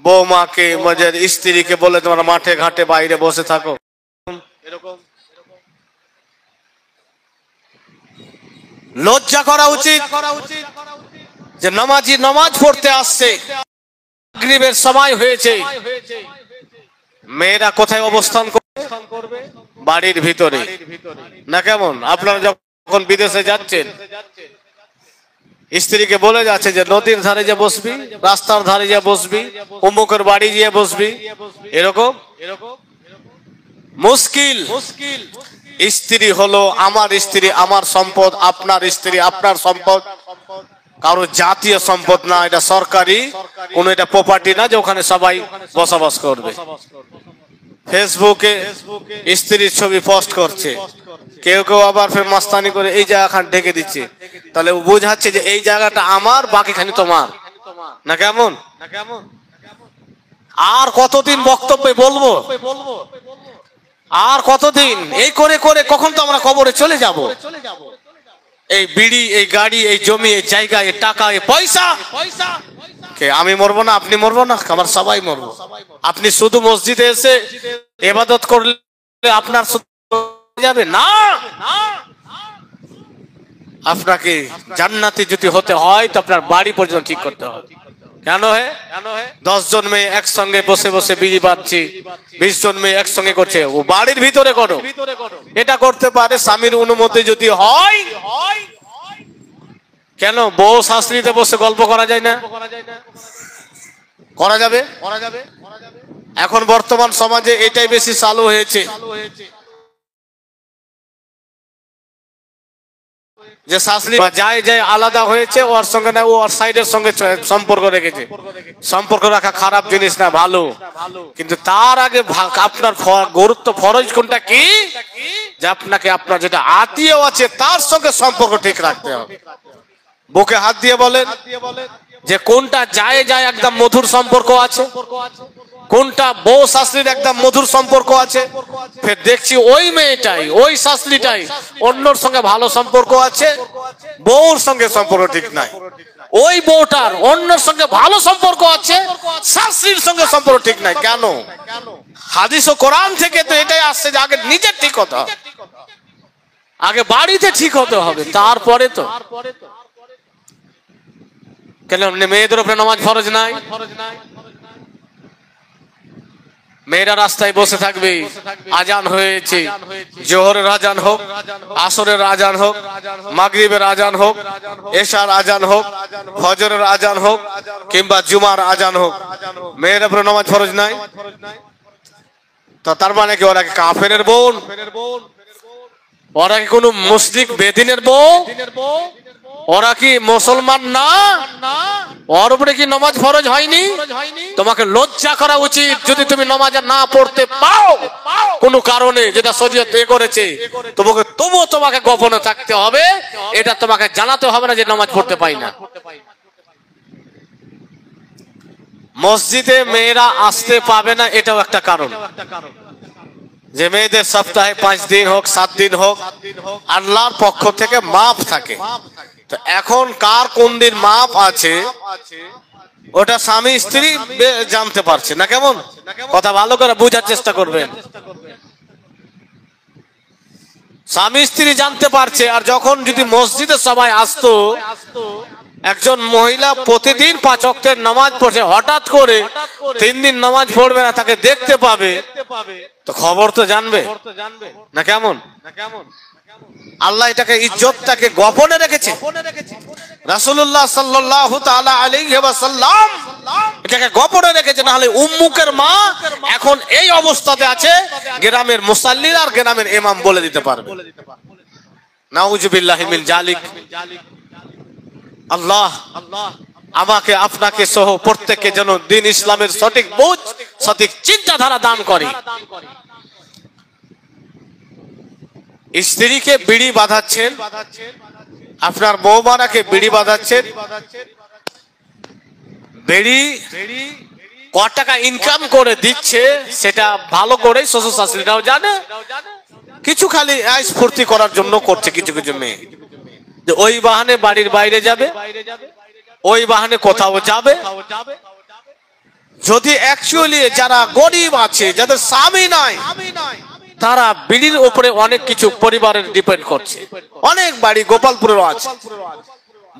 বৌমাকে নিজের স্ত্রীকে বলে তোমরা মাঠে ঘাটে বাইরে বসে থাকো, এরকম লজ্জা করা উচিত যে নামাজি নামাজ পড়তে আসছে, মাগরিবের সময় হয়েছে, মেয়েরা কোথায় অবস্থান করবে? বাড়ির ভিতরে। না কেমন? আপনারা যখন বিদেশে যাচ্ছেন স্ত্রীকে বলে যাচ্ছে যে নদীর ধারে যে বসবি, রাস্তার ধারে যে বসবি, অমুকের বাড়ি গিয়ে বসবি, এরকম মুশকিল। স্ত্রী হলো আমার স্ত্রী আমার সম্পদ, আপনার স্ত্রী আপনার সম্পদ, কারো জাতীয় সম্পদ না, এটা সরকারি কোন এটা প্রপার্টি না যে ওখানে সবাই বসবাস করবে। ফেসবুকে স্ত্রীর ছবি পোস্ট করছে, কেউ কেউ আবার ফের মাস্তানি করে এই জায়গাখান ঢেকে দিচ্ছে, তাহলে বোঝাচ্ছে যে এই জায়গাটা আমার, বাকিখানি তোমার। না কেমন? আর কতদিন বক্তব্যে বলবো? আর কতদিন এই করে করে কখন তো আমরা কবরে চলে যাব। এই বিড়ি, এই গাড়ি, এই জমি, এই জায়গা, এই টাকা, এই পয়সা, কে আমি মরবো না? আপনি মরবো না? আমার সবাই মরবো। আপনি শুধু মসজিদে এসে ইবাদত করলে আপনার যাবে না। আপনাকে জান্নাতি যদি হতে হয় তো আপনার বাড়ি পর্যন্ত ঠিক করতে হবে। কেন হে 10 জন মেয়ে একসঙ্গে বসে বসে বিড়ি বাঁধছে, 20 জন মেয়ে একসঙ্গে করছে, ও বাড়ির ভিতরে করো। এটা করতে পারে স্বামীর অনুমতি যদি হয়। কেন বউ শাস্ত্রীতে বসে গল্প করা যায় না? করা যাবে। এখন বর্তমান সমাজে এটাই বেশি চালু হয়েছে যে শাস্ত্রী যায় যায় আলাদা হয়েছে, ওর সঙ্গে না ওর সাইডের সঙ্গে সম্পর্ক রেখেছে। সম্পর্ক রাখা খারাপ জিনিস না, ভালো, কিন্তু তার আগে আপনার গুরুত্ব ফরজ কোনটা কি? যে আপনাকে আপনার যেটা আত্মীয় আছে তার সঙ্গে সম্পর্ক ঠিক রাখতে হবে। বুকে হাত দিয়ে বলেন যে কোনটা যায় যায় একদম মধুর সম্পর্ক আছে, কোনটা বউ শাস্ত্রীর একদম মধুর সম্পর্ক আছে। ফের দেখছি ওই মেয়েটাই, ওই শাস্ত্রীটাই অন্যর সঙ্গে ভালো সম্পর্ক আছে, বউর সঙ্গে সম্পর্ক ঠিক নাই। ওই বউটার অন্যর সঙ্গে ভালো সম্পর্ক আছে, শাস্ত্রীর সঙ্গে সম্পর্ক ঠিক নাই। কেন? হাদিস ও কোরআন থেকে তো এটাই আসছে যে আগে নিজের ঠিক হতে হবে, আগে বাড়িতে ঠিক হতে হবে, তারপরে তো। কেন মেয়েদের উপরে নামাজ ফরজ নাই? মেয়েরা রাস্তায় বসে থাকবে, আজান হয়েছে, জোহরের আজান হোক, আসরের আজান হোক, মাগরিবের আজান হোক, এশার আজান হোক, ফজরের আজান হোক, কিংবা জুমার আজান হোক, মেয়েরা উপরে নামাজ ফরজ নাই। তো তার মানে কি ওরা কি কাফেরের বোন? ওরা কি কোনো মুশরিক বেদিনের বউ? ওরা কি মুসলমান না? ওর উপরে কি নামাজ ফরজ হয়নি? তোমাকে লজ্জা করা উচিত যদি তুমি নামাজ না পড়তে পাও কোনো কারণে, যেটা শরীয়ত এ করেছে, তবুও তোমাকে গোপনে থাকতে হবে, এটা তোমাকে জানাতে হবে না যে নামাজ পড়তে পাই না। মসজিদে মেয়েরা আসতে পাবে না, এটাও একটা কারণ যে মেয়েদের সপ্তাহে 5 দিন হোক 7 দিন হোক আল্লাহর পক্ষ থেকে মাপ থাকে। তো এখন কার কোন দিন মাপ আছে ওটা স্বামী স্ত্রী জানতে পারছে না। কেমন কথা ভালো করে বোঝার চেষ্টা করবেন। স্বামী স্ত্রী জানতে পারছে। আর যখন যদি মসজিদে সবাই আসতো, একজন মহিলা প্রতিদিন 5 ওয়াক্তের নামাজ পড়ছে, হঠাৎ করে 3 দিন নামাজ পড়বে না, তাকে দেখতে পাবে, তো খবর তো জানবে না। কেমন আল্লাহ এটাকে ইজ্জতটাকে গোপনে রেখেছে। রাসূলুল্লাহ সাল্লাল্লাহু তাআলা আলাইহি ওয়াসাল্লাম এটাকে গোপনে রেখেছে, না হলে উম্মুকের মা এখন এই অবস্থাতে আছে, গ্রামের মুসাল্লিরা আর গ্রামের ইমাম বলে দিতে পারবে। নাউজুবিল্লাহি মিন জালিক। আল্লাহ আমাকে আপনাকে সহ প্রত্যেককে যেন দ্বীন ইসলামের সঠিক বুঝ, সঠিক চিন্তাধারা দান করে। স্ত্রীকে বিড়ি বাঁধাচ্ছেন, আপনার বৌমারাকে বিড়ি বাঁধাচ্ছেন, বিড়ি ক টাকা ইনকাম করে দিচ্ছে সেটা ভালো করে শ্বশুর শাশুড়িরাও জানে। কিছু খালি স্ফূর্তি করার জন্য করছে কিছু কিছু মেয়ে, যে ওই বাহানে বাড়ির বাইরে যাবে, ওই বাহানে কোথাও যাবে, যদি অ্যাকচুয়ালি যারা গরিব আছে, যাদের স্বামী নাই, তারা বিড়ির উপরে অনেক কিছু পরিবারের ডিপেন্ড করছে। অনেক বাড়ি গোপালপুরেও আছে।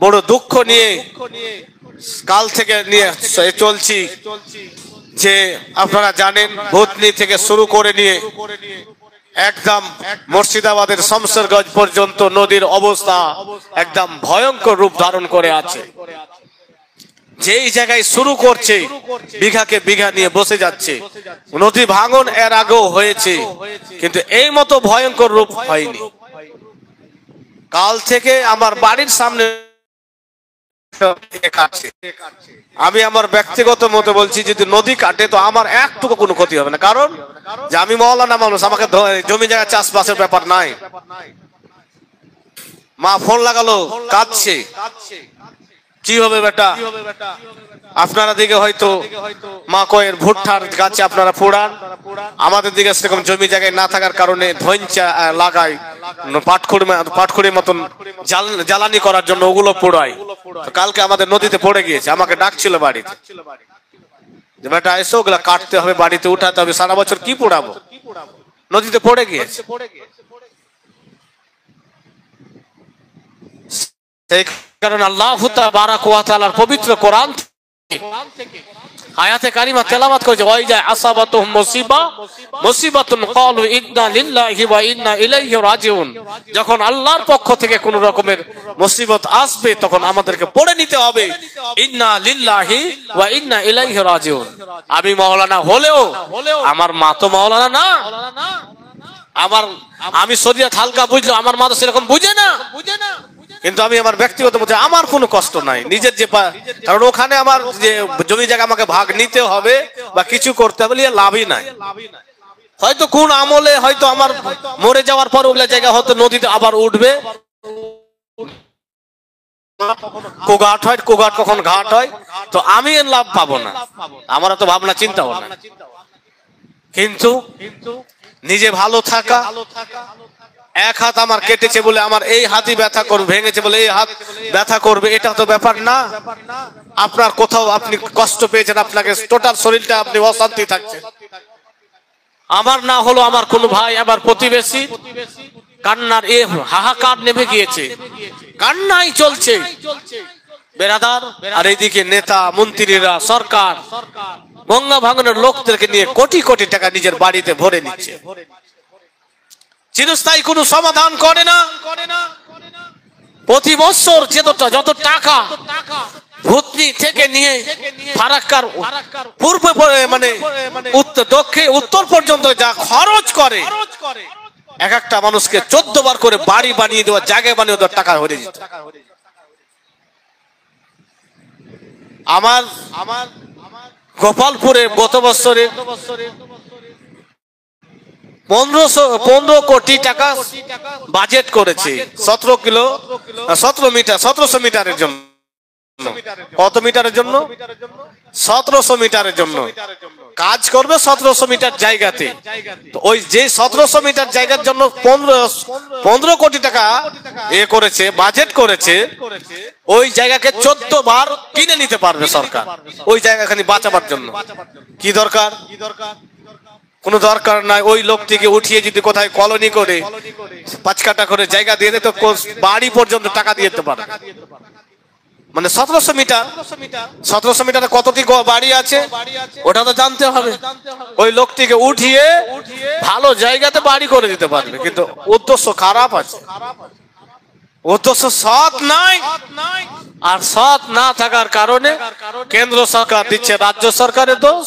বড় দুঃখ নিয়ে কাল থেকে নিয়ে চলছি যে আপনারা জানেন ভূতনি থেকে শুরু করে নিয়ে একদম মুর্শিদাবাদের শমশেরগঞ্জ পর্যন্ত নদীর অবস্থা একদম ভয়ঙ্কর রূপ ধারণ করে আছে। যেই জায়গায় শুরু করছে বিঘাকে বিঘা নিয়ে বসে যাচ্ছে। নদী ভাঙন এর আগেও হয়েছে, কিন্তু এই মতো ভয়ঙ্কর রূপ হয়নি। কাল থেকে আমার বাড়ির সামনে আমি আমার ব্যক্তিগত মতে বলছি, যদি নদী কাটে তো আমার একটুকু কোনো ক্ষতি হবে না, কারণ যে আমি মওলানা মানুষ, আমাকে জমি জায়গা চাষবাসের ব্যাপার নাই। মা ফোন লাগালো, কাঁদছে, কি হবে বেটা? আপনারা দিকে হয়তো মা কয়ের ভুট্টার গাছে আপনারা পোড়ান, আমাদের দিকে সেরকম জমি জায়গায় না থাকার কারণে ধৈঞ্চা লাগাই, পাটখড়ির মতন জ্বালানি করার জন্য ওগুলো পোড়ায়। কালকে আমাদের নদীতে পড়ে গিয়েছে, আমাকে ডাকছিল বাড়িতে যে বেটা এসো, ওগুলা কাটতে হবে, বাড়িতে উঠাতে হবে, সারা বছর কি পোড়াবো, নদীতে পড়ে গিয়েছে। সেই কারণে আল্লাহ তাবারাক ওয়া তাআলার পবিত্র কোরআন থেকে আয়াতে কারিমা তেলাওয়াত করেছে, ওই যায় আসাবাতুহুম মুসিবাতুন ক্বালু ইন্না লিল্লাহি ওয়া ইন্না ইলাইহি রাজিউন। যখন আল্লাহর পক্ষ থেকে কোন রকমের মুসিবত আসবে তখন আমাদেরকে পড়ে নিতে হবে ইন্না লিল্লাহি ওয়া ইন্না ইলাইহি রাজিউন। আমি মাওলানা হলেও আমার মা তো মাওলানা না। আমি শরীয়ত হালকা বুঝলো, আমার মা তো সেরকম বুঝে না। কিন্তু আমি আমার ব্যক্তিগত মতে আমার কোনো কষ্ট নাই নিজের যে, কারণ ওখানে আমার যে জমি জায়গা আমাকে ভাগ নিতে হবে বা কিছু করতে হবে, লাভই নাই। হয়তো কোন আমলে হয়তো আমার মরে যাওয়ার পর ওগুলা জায়গা হয়তো নদীতে আবার উঠবে, কোঘাট হয়, কোঘাট কখন ঘাট হয়, তো আমি এর লাভ পাবো না। আমার তো ভাবনা চিন্তা হল না। কিন্তু নিজে ভালো থাকা, এক হাত আমার কেটেছে বলে আমার এই হাতই ব্যথা করবে, ভেঙেছে বলে এই হাত ব্যথা করবে, এটা তো ব্যাপার না। আপনার কোথাও আপনি কষ্ট পেয়েছেন, আপনাকে টোটাল শরীরটা আপনি অশান্তি থাকছে। আমার না হলো আমার কোন ভাই, আমার প্রতিবেশী কান্নার এ হাহাকার নেমে গিয়েছে, কান্নাই চলছে বেরাদার। আর এইদিকে নেতা মন্ত্রীরা, সরকার গঙ্গা ভাঙনের লোকদেরকে নিয়ে কোটি কোটি টাকা নিজের বাড়িতে ভরে নিচ্ছে, চিরস্থায়ী কোনো সমাধান করে না। প্রতি বছর যত টাকা ভূতনি থেকে নিয়ে ফারাক্কার পূর্বে মানে উত্তর পর্যন্ত যা খরচ করে, এক একটা মানুষকে 14 বার করে বাড়ি বানিয়ে দেওয়া, জায়গা বানিয়ে দেওয়ার টাকা হয়ে যেত। আমার গোপালপুরে গত বছরে 15 কোটি টাকা বাজেট করেছে 17 মিটারের জন্য। কত মিটারের জন্য? 1700 মিটারের জন্য কাজ করবে। 1700 মিটার জায়গাতে, তো ওই যে 1700 মিটার জায়গার জন্য 15 কোটি টাকা করেছে, বাজেট করেছে। ওই জায়গাকে 14 বার কিনে নিতে পারবে সরকার, ওই জায়গাখানি বাঁচাবার জন্য। কি দরকার? কোনো দরকার নাই। ওই লোকটিকে উঠিয়ে যদি কোথায় কলোনি করে 5 কাঠা করে জায়গা দিয়ে দেয়, তো বাড়ি পর্যন্ত টাকা দিয়ে দিতে পারে। মানে 1700 মিটারে কতটি বাড়ি আছে ওটা তো জানতে হবে। ওই লোকটিকে উঠিয়ে ভালো জায়গাতে বাড়ি করে দিতে পারবে, কিন্তু উদ্দেশ্য খারাপ আছে, উদ্দেশ্য সৎ নাই। আর সৎ না থাকার কারণে কেন্দ্র সরকার দিচ্ছে রাজ্য সরকারের দোষ,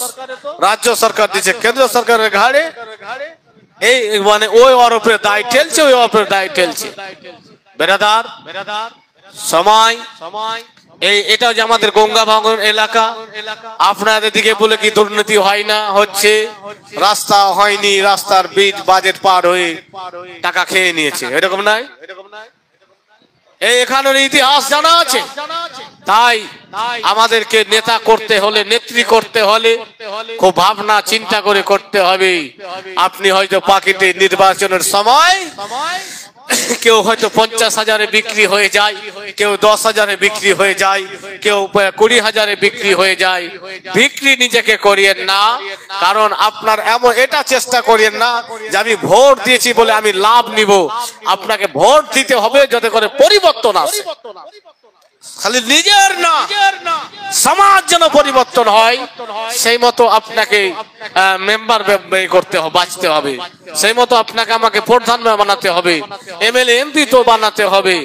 রাজ্য সরকার দিচ্ছে কেন্দ্র সরকারের ঘাড়ে। এই মানে ওই ওর উপরে দায় ঠেলছে, ওই উপরে দায় ঠেলছে। বেরাদার সময় এটা যে আমাদের গঙ্গা ভাঙন এলাকা, আপনাদের দিকে বলে কি দুর্নীতি হয় না? হচ্ছে। রাস্তা হয়নি, রাস্তার বিট বাজেট পার হয়ে টাকা খেয়ে নিয়েছে, এরকম নাই? এখানের ইতিহাস জানা আছে। তাই আমাদেরকে নেতা করতে হলে, নেত্রী করতে হলে খুব ভাবনা চিন্তা করে করতে হবে। আপনি হয়তো পাকিতে নির্বাচনের সময় কেউ হয়তো 50,000-এ বিক্রি হয়ে যায়, কেউ 10,000-এ বিক্রি হয়ে যায়, কেউ 20,000-এ বিক্রি হয়ে যায়। বিক্রি নিজেকে করিয়েন না, কারণ আপনার এমন এটা চেষ্টা করিয়েন না যে আমি ভোট দিয়েছি বলে আমি লাভ নিব। আপনাকে ভোট দিতে হবে যাতে করে পরিবর্তন আসে, খালি নিজের না সমাজ যেন পরিবর্তন হয়, সেই মতো আপনাকে মেম্বার করতে হবে, বাঁচতে হবে, সেই মতো আপনাকে আমাকে প্রধান বানাতে হবে, এমএলএ এমপি তো বানাতে হবে।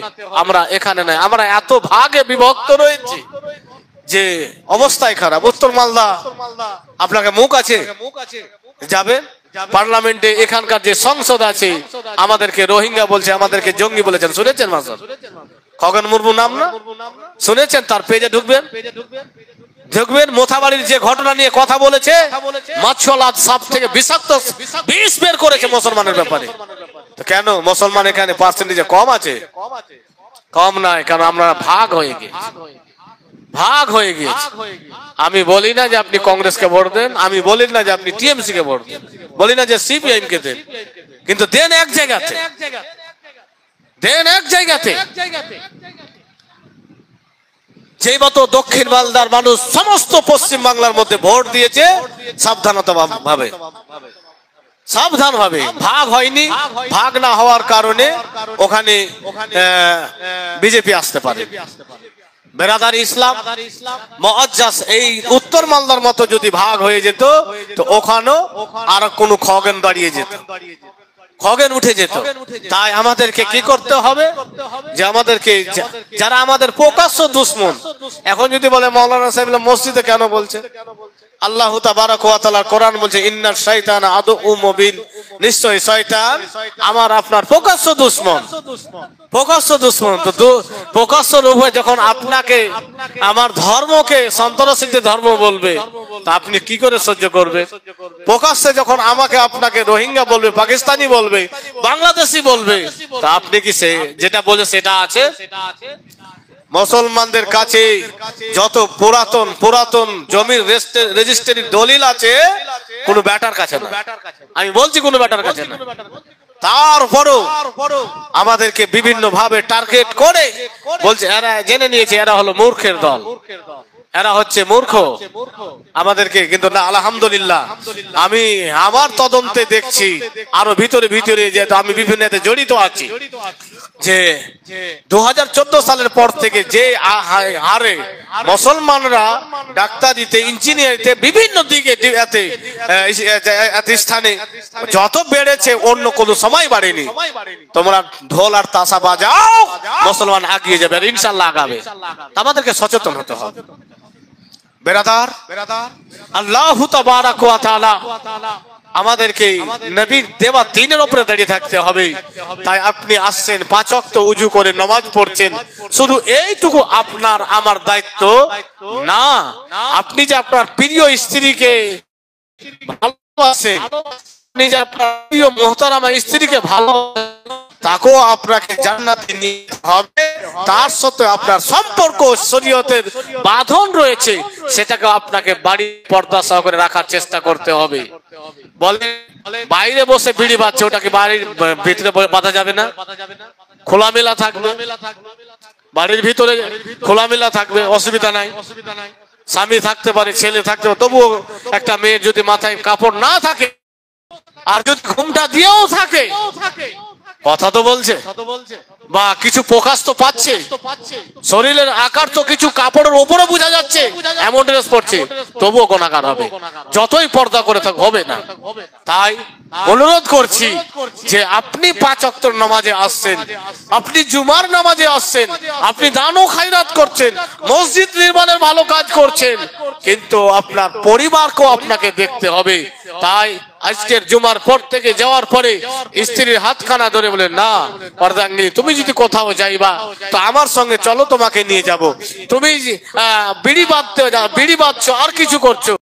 আমরা এখানে নাই, আমরা এত ভাগে বিভক্ত রয়েছে যে অবস্থায় খারাপ। উত্তর মালদা আপনাকে মুখ আছে যাবেন পার্লামেন্টে, এখানকার যে সংসদ আছে আমাদেরকে রোহিঙ্গা বলছে, আমাদেরকে জঙ্গি বলেছেন, শুনেছেন মাস্টার? খগেন মুর্মু নাম না শুনেছেন? তার পেজে ঢুকবেন, মোথাবাড়ির যে ঘটনা নিয়ে কথা বলেছে, মাছলাদ সাপ থেকে বিষাক্ত বিষ বের করেছে মুসলমানের ব্যাপারে। তো কেন মুসলমান এখানে পার্সেন্টেজে কম আছে? কম নয়, কারণ আমরা ভাগ হয়ে গিয়েছি। আমি বলি না যে আপনি কংগ্রেসকে ভোট দেন, আমি বলি না যে আপনি টিএমসি কে ভোট দেন, বলি না যে সিপিআইএম কে দেন, কিন্তু দেন এক জায়গাতে, যেই মতো দক্ষিণ মালদার মানুষ সমস্ত পশ্চিম বাংলার মধ্যে ভোট দিয়েছে, সাবধান ভাবে ভাগ হয়নি। ভাগ না হওয়ার কারণে ওখানে বিজেপি আসতে পারে। বেরাদার ইসলাম মুআজ্জাজ এই উত্তর মালদার মতো যদি ভাগ হয়ে যেত, তো ওখানেও আর কোনো খগেন দাঁড়িয়ে যেত, খগেন উঠে যেত। তাই আমাদেরকে কি করতে হবে, যে আমাদেরকে যারা আমাদের প্রকাশ্য দুশমন, এখন যদি বলে মাওলানা সাহেব মসজিদে কেন বলছে, আল্লাহ তাবারাক ওয়া তাআলা কোরআন বলছে ইন্নাশ শাইতানা আদুউম মুবিন, নিশ্চয়ই শয়তান আমার আপনার প্রকাশ্য দুশমন। তো প্রকাশ্য রূপে যখন আপনাকে আমার ধর্মকে সন্ত্রাসীদের ধর্ম বলবে, তা আপনি কি করে সহ্য করবে? প্রকাশ্যে যখন আমাকে আপনাকে রোহিঙ্গা বলবে, পাকিস্তানি বলবে, বাংলাদেশি বলবে, তা আপনি কি সে যেটা বলে সেটা আছে? মুসলমানদের কাছে যত পুরাতন জমির রেজিস্ট্রির দলিল আছে, কোনো ব্যাটার কাছে না। আমি বলছি কোনো ব্যাটার কাছে না। তারপরও আমাদেরকে বিভিন্ন ভাবে টার্গেট করে বলছে, এরা জেনে নিয়েছে এরা হলো মূর্খের দল, এরা হচ্ছে মূর্খ আমাদেরকে। কিন্তু না, আলহামদুলিল্লাহ আমি আমার তদন্তে দেখছি আরো ভিতরে যে আমি বিভিন্ন জড়িত আছি, যে 2014 সালের পর থেকে যে হারে মুসলমানরা ডাক্তারিতে, ইঞ্জিনিয়ারিতে, বিভিন্ন দিকে স্থানে যত বেড়েছে, অন্য কোনো সময় বাড়েনি। তোমরা ঢোল আর তাসা বাজাও, মুসলমান আগিয়ে যাবে, ইনশাআল্লাহ আগাবে। আমাদেরকে সচেতন হতে হবে। বেরাদার, আল্লাহ তাবারাক ওয়া তাআলা আমাদেরকে নবীর দেওয়া দ্বীনের উপরে দাঁড়িয়ে থাকতে হবে। তাই আপনি আসছেন, 5 ওয়াক্ত ওযু করে নামাজ পড়ছেন, শুধু এইটুকু আপনার আমার দায়িত্ব না, আপনি যে আপনার প্রিয় স্ত্রীকে ভালোবাসেন, আপনি যে আপনার প্রিয় মুহতারামা স্ত্রীকে ভালোবাসেন, তাকেও আপনাকে জান্নাতে নিতে হবে। তার সাথে আপনার সম্পর্ক শরীয়তের বাঁধন রয়েছে, সেটাকে আপনাকে বাড়ি পর্দা সহকারে রাখার চেষ্টা করতে হবে। বলে বাইরে বসে বিড়ি বাজছে, ওটাকে বাড়ির ভিতরে বাঁধা যাবে না, খোলামেলা থাকবে, বাড়ির ভিতরে খোলামেলা থাকবে, অসুবিধা নাই। স্বামী থাকতে পারে, ছেলে থাকতে পারে, তবুও একটা মেয়ের যদি মাথায় কাপড় না থাকে আর যদি ঘুমটা দিয়েও থাকে, কথা তো বলছে, বা কিছু প্রকাশ তো পাচ্ছে, শরীরের আকার তো কিছু কাপড়ের উপরে বোঝা যাচ্ছে, এমন ড্রেস পরছে, তবুও গুনাহগার হবে, যতই পর্দা করে থাক হবে না। তাই অনুরোধ করছি যে আপনি 5 ওয়াক্ত নামাজে আসছেন, আপনি জুমার নামাজে আসছেন, আপনি দান ও খায়রাত করছেন, মসজিদ নির্মাণের ভালো কাজ করছেন, কিন্তু আপনার পরিবারকেও আপনাকে দেখতে হবে। তাই আজকের জুমার পর থেকে যাওয়ার পরে স্ত্রীর হাতখানা ধরে বলে, না পর্দাঙ্গিনী, তুমি যদি কোথাও যাইবা তো আমার সঙ্গে চলো, তোমাকে নিয়ে যাব। তুমি বিড়ি বাঁধতে যাও, বিড়ি বাঁধছো আর কিছু করছো,